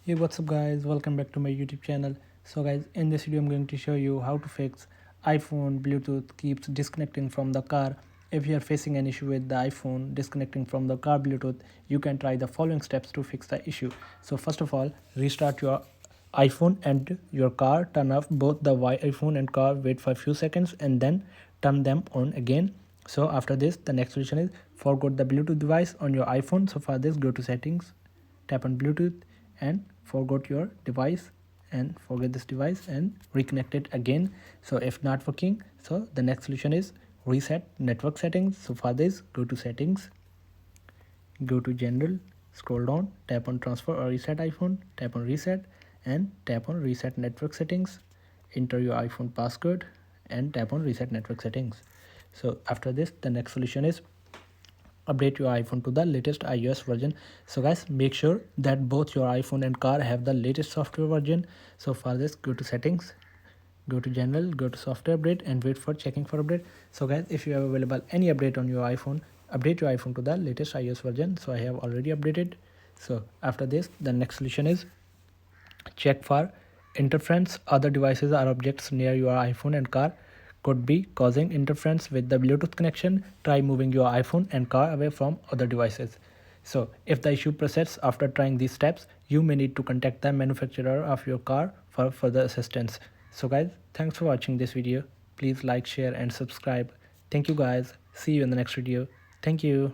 Hey, what's up guys, welcome back to my YouTube channel. So guys, in this video I'm going to show you how to fix iPhone Bluetooth keeps disconnecting from the car. If you are facing an issue with the iPhone disconnecting from the car Bluetooth, you can try the following steps to fix the issue. So first of all, restart your iPhone and your car, turn off both the iPhone and car, wait for a few seconds and then turn them on again. So after this, the next solution is forget the Bluetooth device on your iPhone. So for this, go to settings, tap on Bluetooth and forget your device and forget this device and reconnect it again. So if not working, so the next solution is reset network settings. So for this, go to settings, go to general, scroll down, tap on transfer or reset iPhone, tap on reset and tap on reset network settings, enter your iPhone passcode and tap on reset network settings. So after this, the next solution is update your iPhone to the latest iOS version. So guys, make sure that both your iPhone and car have the latest software version. So for this, go to settings, go to general, go to software update and wait for checking for update. So guys, if you have available any update on your iPhone, update your iPhone to the latest iOS version. So I have already updated. So after this, the next solution is check for interference. Other devices or objects near your iPhone and car could be causing interference with the Bluetooth connection. Try moving your iPhone and car away from other devices. So if the issue persists after trying these steps, you may need to contact the manufacturer of your car for further assistance. So guys, thanks for watching this video. Please like, share and subscribe. Thank you guys. See you in the next video. Thank you.